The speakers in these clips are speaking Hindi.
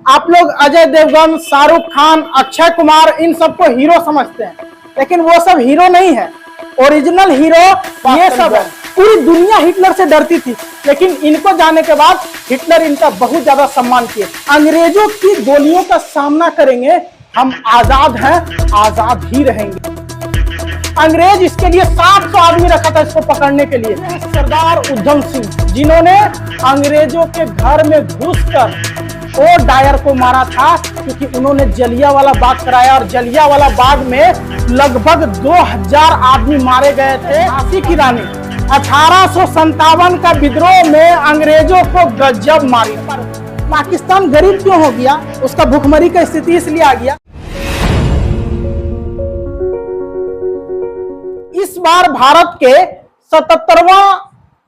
आप लोग अजय देवगन, शाहरुख खान, अक्षय कुमार इन सबको हीरो समझते हैं, लेकिन वो सब हीरो नहीं है। ओरिजिनल हीरो ये सब है। पूरी दुनिया हिटलर से डरती थी, लेकिन इनको जाने के बाद हिटलर इनका बहुत ज्यादा सम्मान किए। अंग्रेजों की गोलियों का सामना करेंगे, हम आजाद हैं, आजाद ही रहेंगे। अंग्रेज इसके लिए 700 आदमी रखा था इसको पकड़ने के लिए। सरदार उधम सिंह, जिन्होंने अंग्रेजों के घर में घुसकर वो डायर को मारा था, क्योंकि उन्होंने जलियांवाला बाग कराया और जलियांवाला बाग में लगभग 2000 आदमी मारे गए थे। झांसी की रानी 1857 का विद्रोह में अंग्रेजों को गजब मारी। पाकिस्तान गरीब क्यों हो गया? उसका भूखमरी का स्थिति इसलिए आ गया। इस बार भारत के 77वां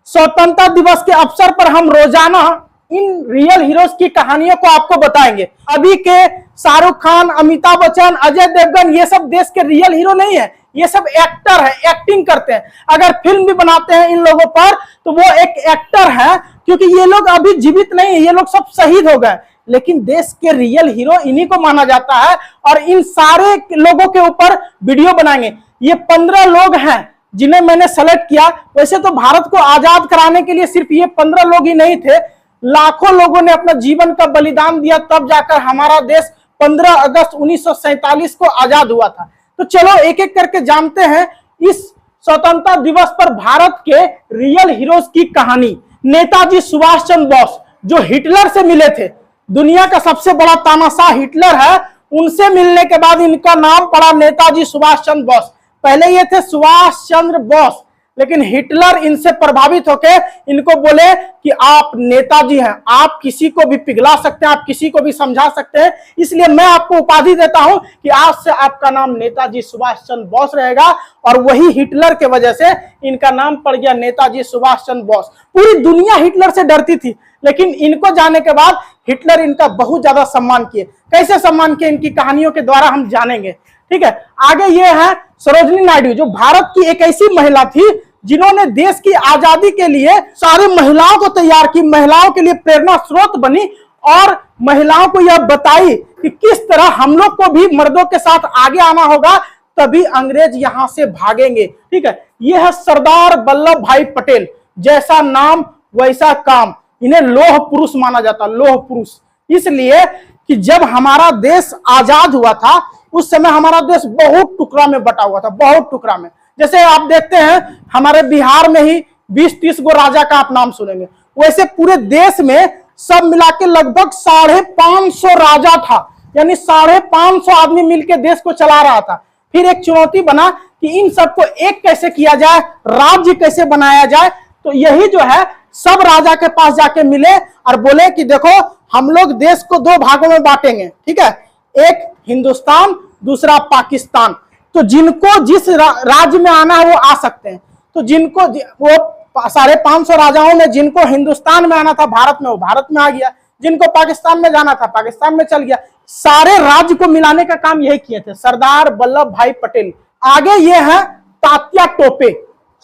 स्वतंत्रता दिवस के अवसर पर हम रोजाना इन रियल हीरोज की कहानियों को आपको बताएंगे। अभी के शाहरुख खान, अमिताभ बच्चन, अजय देवगन ये सब देश के रियल हीरो नहीं है, ये सब एक्टर है, एक्टिंग करते हैं। अगर फिल्म भी बनाते हैं इन लोगों पर तो वो एक एक्टर है, क्योंकि ये लोग अभी जीवित नहीं है, ये लोग सब शहीद हो गए। लेकिन देश के रियल हीरो इन्हीं को माना जाता है और इन सारे लोगों के ऊपर वीडियो बनाएंगे। ये 15 लोग हैं जिन्हें मैंने सेलेक्ट किया। वैसे तो भारत को आजाद कराने के लिए सिर्फ ये 15 लोग ही नहीं थे, लाखों लोगों ने अपना जीवन का बलिदान दिया, तब जाकर हमारा देश 15 अगस्त 1947 को आजाद हुआ था। तो चलो एक एक करके जानते हैं इस स्वतंत्रता दिवस पर भारत के रियल हीरोज की कहानी। नेताजी सुभाष चंद्र बोस, जो हिटलर से मिले थे, दुनिया का सबसे बड़ा तानाशाह हिटलर है, उनसे मिलने के बाद इनका नाम पड़ा नेताजी सुभाष चंद्र बोस। पहले ये थे सुभाष चंद्र बोस, लेकिन हिटलर इनसे प्रभावित होकर इनको बोले कि आप नेताजी हैं, आप किसी को भी पिघला सकते हैं, आप किसी को भी समझा सकते हैं, इसलिए मैं आपको उपाधि देता हूं कि आज से आपका नाम नेताजी सुभाष चंद्र बोस रहेगा। और वही हिटलर के वजह से इनका नाम पड़ गया नेताजी सुभाष चंद्र बोस। पूरी दुनिया हिटलर से डरती थी, लेकिन इनको जाने के बाद हिटलर इनका बहुत ज्यादा सम्मान किए। कैसे सम्मान किए इनकी कहानियों के द्वारा हम जानेंगे। ठीक है, आगे ये है सरोजिनी नायडू, जो भारत की एक ऐसी महिला थी जिन्होंने देश की आजादी के लिए सारी महिलाओं को तैयार की, महिलाओं के लिए प्रेरणा स्रोत बनी और महिलाओं को यह बताई कि किस तरह हम लोग को भी मर्दों के साथ आगे आना होगा, तभी अंग्रेज यहां से भागेंगे। ठीक है, यह है सरदार वल्लभ भाई पटेल। जैसा नाम वैसा काम, इन्हें लौह पुरुष माना जाता, लौह पुरुष। इसलिए कि जब हमारा देश आजाद हुआ था उस समय हमारा देश बहुत टुकड़ा में बटा हुआ था, बहुत टुकड़ा में। जैसे आप देखते हैं हमारे बिहार में ही 20-30 गो राजा का आप नाम सुनेंगे, वैसे पूरे देश में सब मिला के लगभग 550 राजा था, यानी 550 आदमी मिलकर देश को चला रहा था। फिर एक चुनौती बना कि इन सबको एक कैसे किया जाए, राज्य कैसे बनाया जाए। तो यही जो है सब राजा के पास जाके मिले और बोले कि देखो हम लोग देश को 2 भागों में बांटेंगे। ठीक है, एक हिंदुस्तान, दूसरा पाकिस्तान। तो जिनको जिस राज्य में आना है वो आ सकते हैं। तो जिनको वो 550 राजाओं में जिनको हिंदुस्तान में आना था भारत में, वो भारत में आ गया, जिनको पाकिस्तान में जाना था पाकिस्तान में चल गया। सारे राज्य को मिलाने का काम यही किए थे सरदार वल्लभ भाई पटेल। आगे ये है तात्या टोपे।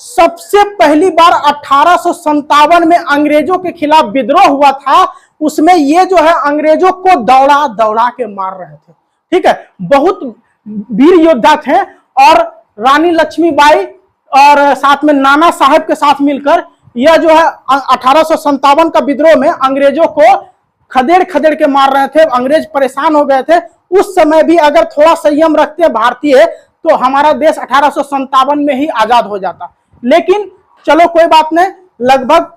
सबसे पहली बार 1857 में अंग्रेजों के खिलाफ विद्रोह हुआ था, उसमें ये जो है अंग्रेजों को दौड़ा दौड़ा के मार रहे थे। ठीक है, बहुत वीर योद्धा थे और रानी लक्ष्मीबाई और साथ में नाना साहब के साथ मिलकर यह जो है 1857 का विद्रोह में अंग्रेजों को खदेड़ खदेड़ के मार रहे थे। अंग्रेज परेशान हो गए थे। उस समय भी अगर थोड़ा संयम रखते भारतीय तो हमारा देश 1857 में ही आजाद हो जाता। लेकिन चलो कोई बात नहीं, लगभग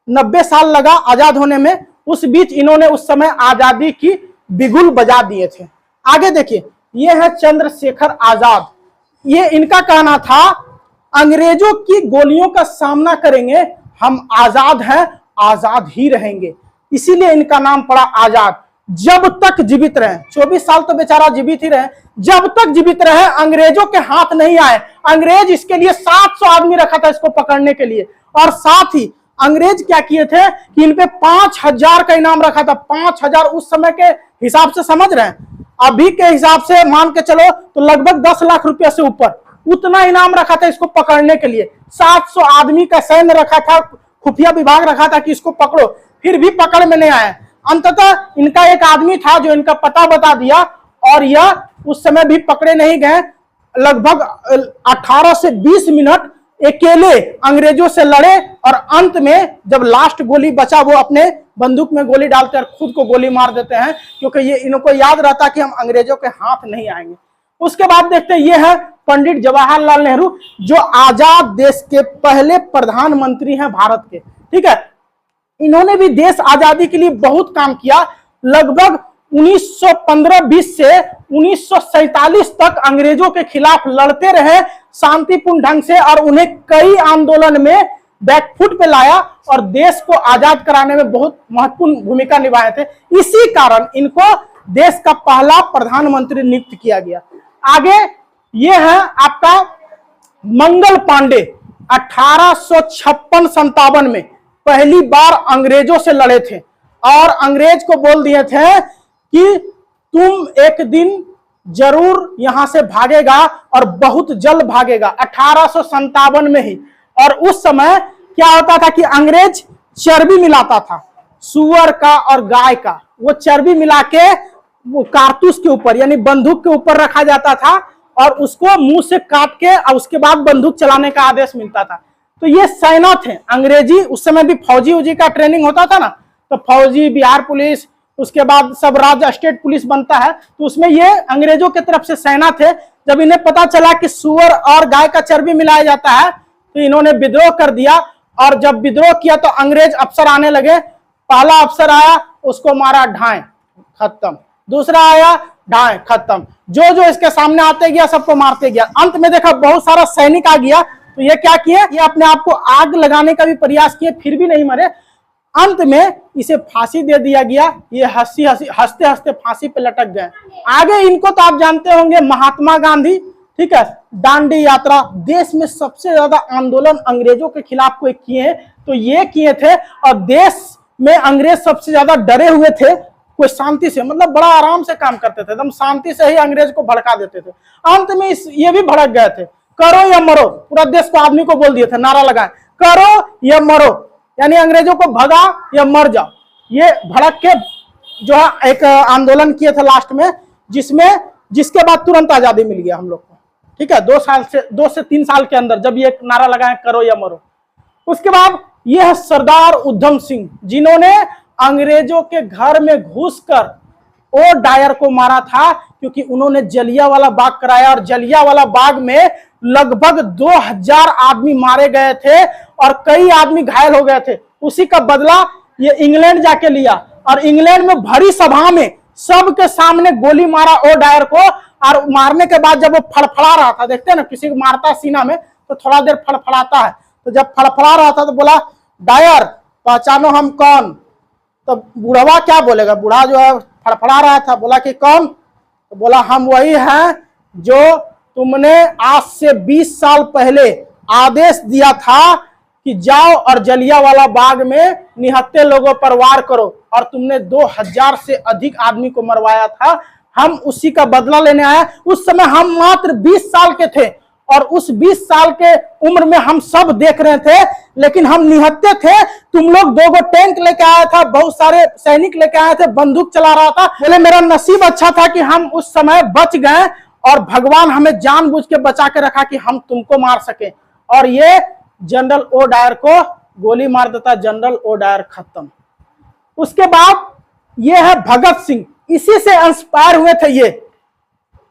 90 साल लगा आजाद होने में। उस बीच इन्होंने उस समय आजादी की बिगुल बजा दिए थे। आगे देखिए, ये है चंद्रशेखर आजाद। ये इनका कहना था अंग्रेजों की गोलियों का सामना करेंगे, हम आजाद हैं, आजाद ही रहेंगे। इसीलिए इनका नाम पड़ा आजाद। जब तक जीवित रहे, 24 साल तो बेचारा जीवित ही रहे, जब तक जीवित रहे अंग्रेजों के हाथ नहीं आए। अंग्रेज इसके लिए 700 आदमी रखा था इसको पकड़ने के लिए। और साथ ही अंग्रेज क्या किए थे कि इन पे 5000 का इनाम रखा था। 5000 उस समय के हिसाब से समझ रहे हैं, अभी के हिसाब से मान के चलो तो लगभग 10 लाख रुपया से ऊपर उतना इनाम रखा था इसको पकड़ने के लिए। 700 आदमी का सैन्य रखा था, खुफिया विभाग रखा था कि इसको पकड़ो, फिर भी पकड़ में नहीं आया। अंततः इनका एक आदमी था जो इनका पता बता दिया और यह उस समय भी पकड़े नहीं गए। लगभग 18 से 20 मिनट अकेले अंग्रेजों से लड़े और अंत में जब लास्ट गोली बचा वो अपने बंदूक में गोली डालते और खुद को गोली मार देते हैं, क्योंकि ये इनको याद रहता कि हम अंग्रेजों के हाथ नहीं आएंगे। उसके बाद देखते हैं ये है पंडित जवाहरलाल नेहरू, जो आजाद देश के पहले प्रधानमंत्री हैं भारत के। ठीक है, इन्होंने भी देश आजादी के लिए बहुत काम किया। लगभग 1915-20 से 1947 तक अंग्रेजों के खिलाफ लड़ते रहे शांतिपूर्ण ढंग से और उन्हें कई आंदोलन में बैकफुट पे लाया और देश को आजाद कराने में बहुत महत्वपूर्ण भूमिका निभाए थे। इसी कारण इनको देश का पहला प्रधानमंत्री नियुक्त किया गया। आगे ये है आपका मंगल पांडे। 1856-57 में पहली बार अंग्रेजों से लड़े थे और अंग्रेज को बोल दिए थे कि तुम एक दिन जरूर यहां से भागेगा और बहुत जल्द भागेगा। 1857 में ही। और उस समय क्या होता था कि अंग्रेज चर्बी मिलाता था, सुअर का और गाय का। वो चर्बी मिला के वो कारतूस के ऊपर यानी बंदूक के ऊपर रखा जाता था और उसको मुंह से काट के और उसके बाद बंदूक चलाने का आदेश मिलता था। तो ये सेना थे अंग्रेजी। उस समय भी फौजी उजी का ट्रेनिंग होता था ना, तो फौजी, बिहार पुलिस, उसके बाद सब राज्य स्टेट पुलिस बनता है, तो उसमें ये अंग्रेजों की तरफ से सेना थे। जब इन्हें पता चला कि सुअर और गाय का चर्बी मिलाया जाता है तो इन्होंने विद्रोह कर दिया। और जब विद्रोह किया तो अंग्रेज अफसर आने लगे। पहला अफसर आया, उसको मारा, ढाई, खत्म। दूसरा आया, ढाई, खत्म। जो जो इसके सामने आते गया सबको मारते गया। अंत में देखा बहुत सारा सैनिक आ गया, तो ये क्या किए, ये अपने आप को आग लगाने का भी प्रयास किए, फिर भी नहीं मरे। अंत में इसे फांसी दे दिया गया। ये हंसते हंसते फांसी पे लटक गए। आगे इनको तो आप जानते होंगे, महात्मा गांधी। ठीक है, दांडी यात्रा। देश में सबसे ज्यादा आंदोलन अंग्रेजों के खिलाफ कोई किए तो ये किए थे और देश में अंग्रेज सबसे ज्यादा डरे हुए थे। कोई शांति से, मतलब बड़ा आराम से काम करते थे, एकदम शांति से ही अंग्रेज को भड़का देते थे। अंत में ये भी भड़क गए थे। करो या मरो, पूरा देश को आदमी को बोल दिए थे, नारा लगाए, करो या मरो, यानी अंग्रेजों को भगा या मर जाओ। ये भड़क के जो है एक आंदोलन किए थे लास्ट में, जिसके बाद तुरंत आजादी मिल गया हम लोग को। ठीक है, 2 से 3 साल के अंदर जब ये नारा लगाए करो या मरो। उसके बाद ये है सरदार उधम सिंह, जिन्होंने अंग्रेजों के घर में घुसकर ओ डायर को मारा था, क्योंकि उन्होंने जलियांवाला बाग कराया और जलियांवाला बाग में लगभग 2000 आदमी मारे गए थे और कई आदमी घायल हो गए थे। उसी का बदला ये इंग्लैंड जाके लिया और इंग्लैंड में भरी सभा में सबके सामने गोली मारा ओ डायर को। और मारने के बाद जब वो फड़फड़ा रहा था, देखते हैं ना किसी को मारता है सीना में तो थोड़ा देर फड़फड़ाता है, तो जब फड़फड़ा रहा था तो बोला, डायर पहचानो हम कौन। तो बुढ़वा क्या बोलेगा, बूढ़ा जो है फड़फड़ा रहा था, बोला कि कौन, तो बोला हम वही हैं जो तुमने आज से 20 साल पहले आदेश दिया था कि जाओ और जलियांवाला बाग में निहत्थे लोगों पर वार करो और तुमने 2000 से अधिक आदमी को मरवाया था। हम उसी का बदला लेने आए। उस समय हम मात्र 20 साल के थे और उस 20 साल के उम्र में हम सब देख रहे थे, लेकिन हम निहत्थे थे। तुम लोग 2 टैंक लेके आया था, बहुत सारे सैनिक लेके आए थे, बंदूक चला रहा था। बोले मेरा नसीब अच्छा था कि हम उस समय बच गए और भगवान हमें जानबूझ के बचा के रखा कि हम तुमको मार सके। और ये जनरल ओ डायर को गोली मार देता, जनरल ओ डायर खत्म। उसके बाद ये है भगत सिंह, इसी से इंस्पायर हुए थे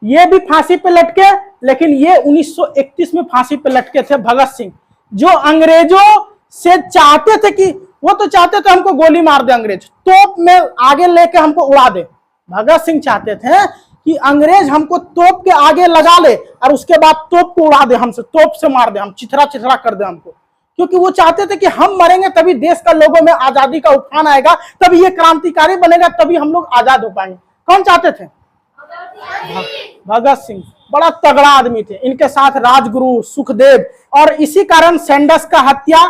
ये भी फांसी पे लटके, लेकिन ये 1931 में फांसी पे लटके थे भगत सिंह, जो अंग्रेजों से चाहते थे कि वो तो चाहते थे हमको गोली मार दे, अंग्रेज तोप में आगे लेके हमको उड़ा दे। भगत सिंह चाहते थे कि अंग्रेज हमको तोप के आगे लगा ले और उसके बाद तोप को उड़ा दे, हमसे तोप से मार दे, हम चिथड़ा चिथड़ा कर दे हमको, क्योंकि वो चाहते थे कि हम मरेंगे तभी देश का लोगों में आजादी का उफान आएगा, तभी ये क्रांतिकारी बनेगा, तभी हम लोग आजाद हो पाएंगे। कौन चाहते थे? भगत सिंह। बड़ा तगड़ा आदमी थे। इनके साथ राजगुरु, सुखदेव, और इसी कारण सैंडर्स का हत्या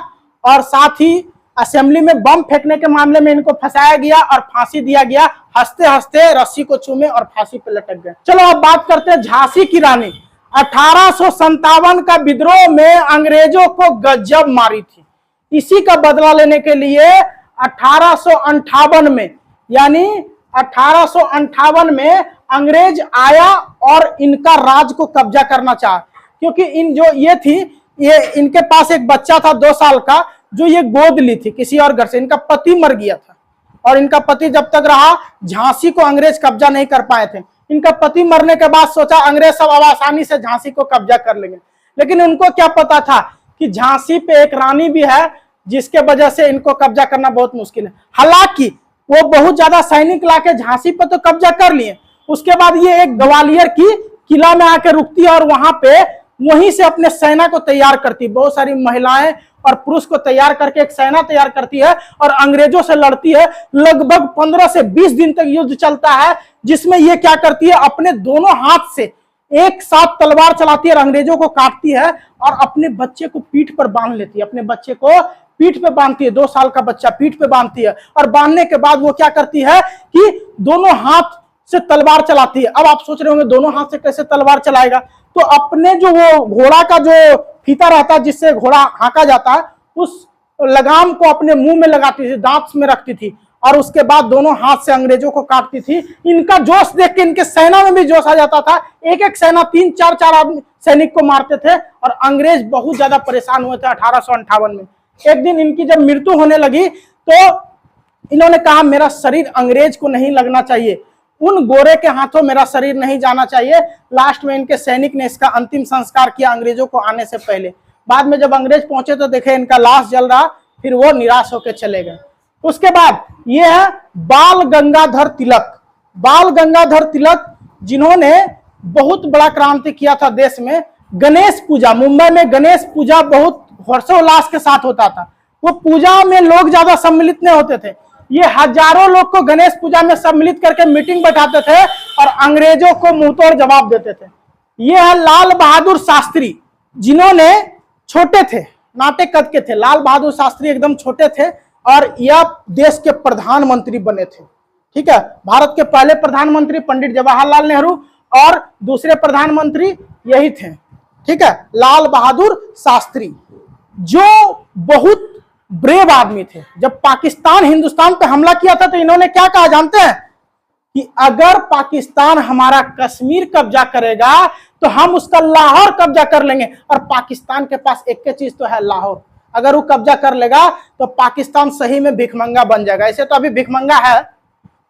और साथ ही असेंबली में बम फेंकने के मामले में इनको फंसाया गया और फांसी दिया गया। हंसते हंसते रस्सी को चूमे और फांसी पे लटक गए। चलो अब बात करते हैं झांसी की रानी। 1857 का विद्रोह में अंग्रेजों को गजब मारी थी। इसी का बदला लेने के लिए 1858 में यानी 1858 में अंग्रेज आया और इनका राज को कब्जा करना चाहा, क्योंकि इन जो ये थी, ये इनके पास एक बच्चा था 2 साल का, जो ये गोद ली थी किसी और घर से। इनका पति मर गया था और इनका पति जब तक रहा झांसी को अंग्रेज कब्जा नहीं कर पाए थे। इनका पति मरने के बाद सोचा अंग्रेज सब अब आसानी से झांसी को कब्जा कर लेंगे, लेकिन उनको क्या पता था कि झांसी पे एक रानी भी है जिसके वजह से इनको कब्जा करना बहुत मुश्किल है। हालांकि वो बहुत ज्यादा सैनिक लाके झांसी पे तो कब्जा कर लिए। उसके बाद ये एक ग्वालियर की किला में आके रुकती है और वहां पे वहीं से अपने सेना को तैयार करती, बहुत सारी महिलाएं और पुरुष को तैयार करके एक सेना तैयार करती है और अंग्रेजों से लड़ती है। लगभग 15 से 20 दिन तक युद्ध चलता है, जिसमें ये क्या करती है, अपने दोनों हाथ से एक साथ तलवार चलाती है और अंग्रेजों को काटती है और अपने बच्चे को पीठ पर बांध लेती है। अपने बच्चे को पीठ पे बांधती है, 2 साल का बच्चा पीठ पे बांधती है और बांधने के बाद वो क्या करती है कि दोनों हाथ से तलवार चलाती है। अब आप सोच रहे होंगे दोनों हाथ से कैसे तलवार चलाएगा, तो अपने जो वो घोड़ा का जो फीता रहता है जिससे घोड़ा हाँका जाता है, उस लगाम को अपने मुंह में लगाती थी, दांत में रखती थी और उसके बाद दोनों हाथ से अंग्रेजों को काटती थी। इनका जोश देख के इनके सेना में भी जोश आ जाता था। एक एक सेना 3-4 आदमी सैनिक को मारते थे और अंग्रेज बहुत ज्यादा परेशान हुए थे 1858 में। एक दिन इनकी जब मृत्यु होने लगी तो इन्होंने कहा मेरा शरीर अंग्रेज को नहीं लगना चाहिए, उन गोरे के हाथों मेरा शरीर नहीं जाना चाहिए। लास्ट में इनके सैनिक ने इसका अंतिम संस्कार किया अंग्रेजों को आने से पहले। बाद में जब अंग्रेज पहुंचे तो देखे इनका लाश जल रहा, फिर वो निराश होकर चले गए। उसके बाद ये है बाल गंगाधर तिलक। बाल गंगाधर तिलक जिन्होंने बहुत बड़ा क्रांति किया था देश में। गणेश पूजा, मुंबई में गणेश पूजा बहुत हर्षोल्लास के साथ होता था। वो पूजा में लोग ज्यादा सम्मिलित नहीं होते थे, ये हजारों लोग को गणेश पूजा में सम्मिलित करके मीटिंग बैठाते थे और अंग्रेजों को मुंहतोड़ जवाब देते थे। ये है लाल बहादुर शास्त्री, जिन्होंने छोटे थे, नाटे कद के थे। लाल बहादुर शास्त्री एकदम छोटे थे और यह देश के प्रधानमंत्री बने थे। ठीक है, भारत के पहले प्रधानमंत्री पंडित जवाहरलाल नेहरू और दूसरे प्रधानमंत्री यही थे। ठीक है, लाल बहादुर शास्त्री जो बहुत ब्रेव आदमी थे। जब पाकिस्तान हिंदुस्तान पे हमला किया था तो इन्होंने क्या कहा जानते हैं कि अगर पाकिस्तान हमारा कश्मीर कब्जा करेगा तो हम उसका लाहौर कब्जा कर लेंगे। और पाकिस्तान के पास एक ही चीज तो है, लाहौर। अगर वो कब्जा कर लेगा तो पाकिस्तान सही में भिखमंगा बन जाएगा। ऐसे तो अभी भिखमंगा है,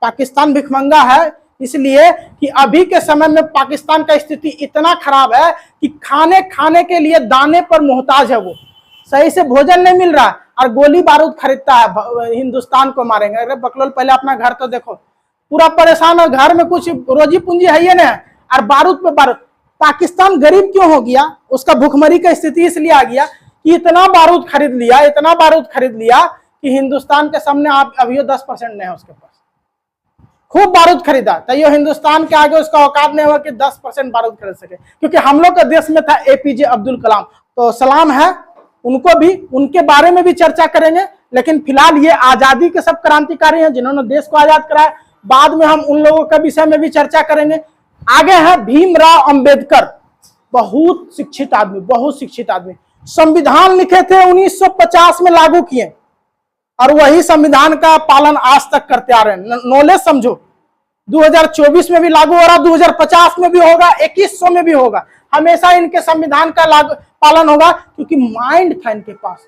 पाकिस्तान भिखमंगा है, इसलिए कि अभी के समय में पाकिस्तान का स्थिति इतना खराब है कि खाने के लिए दाने पर मोहताज है। वो सही से भोजन नहीं मिल रहा और गोली बारूद खरीदता है, हिंदुस्तान को मारेंगे। अरे बकलोल पहले अपना घर तो देखो, पूरा परेशान है, घर में कुछ रोजी पूंजी है ही नहीं और बारूद पे बारूद। पाकिस्तान गरीब क्यों हो गया, उसका भूखमरी का स्थिति इसलिए आ गया कि इतना बारूद खरीद लिया, इतना बारूद खरीद लिया कि हिंदुस्तान के सामने आप अभी 10% नहीं है उसके पास। खूब बारूद खरीदा तो ये हिंदुस्तान के आगे उसका औकात नहीं हुआ कि 10% बारूद खरीद सके, क्योंकि हम लोग का देश में था APJ अब्दुल कलाम। तो सलाम है उनको भी, उनके बारे में भी चर्चा करेंगे। लेकिन फिलहाल ये आजादी के सब क्रांतिकारी हैं जिन्होंने देश को आजाद कराया। बाद में हम उन लोगों के विषय में भी चर्चा करेंगे। आगे है भीमराव अंबेडकर, बहुत शिक्षित आदमी, बहुत शिक्षित आदमी। संविधान लिखे थे 1950 में, लागू किए और वही संविधान का पालन आज तक करते आ रहे हैं। नॉलेज समझो, 2024 में भी लागू हो रहा, 2050 में भी होगा, 2100 में भी होगा। हमेशा इनके संविधान का पालन होगा, क्योंकि माइंड था इनके पास।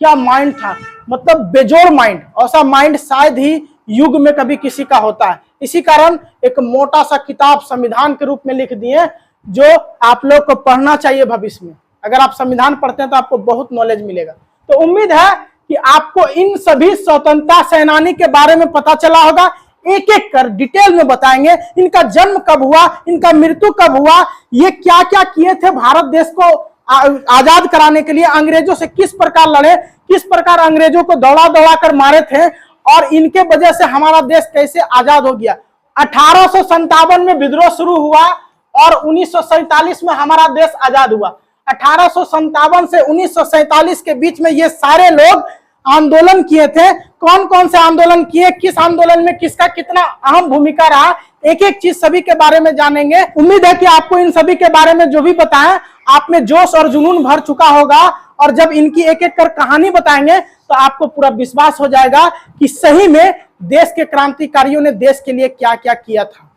क्या माइंड था, मतलब बेजोड़ माइंड। ऐसा माइंड शायद ही युग में कभी किसी का होता है। इसी कारण एक मोटा सा किताब संविधान के रूप में लिख दिए, जो आप लोग को पढ़ना चाहिए भविष्य में। अगर आप संविधान पढ़ते हैं तो आपको बहुत नॉलेज मिलेगा। तो उम्मीद है कि आपको इन सभी स्वतंत्रता सेनानी के बारे में पता चला होगा। एक एक कर डिटेल में बताएंगे, इनका जन्म कब हुआ, इनका मृत्यु कब हुआ, ये क्या क्या किए थे भारत देश को आजाद कराने के लिए, अंग्रेजों से किस प्रकार लड़े, किस प्रकार अंग्रेजों को दौड़ा दौड़ा कर मारे थे और इनके वजह से हमारा देश कैसे आजाद हो गया। 1857 में विद्रोह शुरू हुआ और 1947 में हमारा देश आजाद हुआ। 1857 से 1947 के बीच में ये सारे लोग आंदोलन किए थे। कौन कौन से आंदोलन किए, किस आंदोलन में किसका कितना अहम भूमिका रहा, एक एक चीज सभी के बारे में जानेंगे। उम्मीद है कि आपको इन सभी के बारे में जो भी बताएं आप में जोश और जुनून भर चुका होगा और जब इनकी एक एक कर कहानी बताएंगे तो आपको पूरा विश्वास हो जाएगा कि सही में देश के क्रांतिकारियों ने देश के लिए क्या क्या किया था।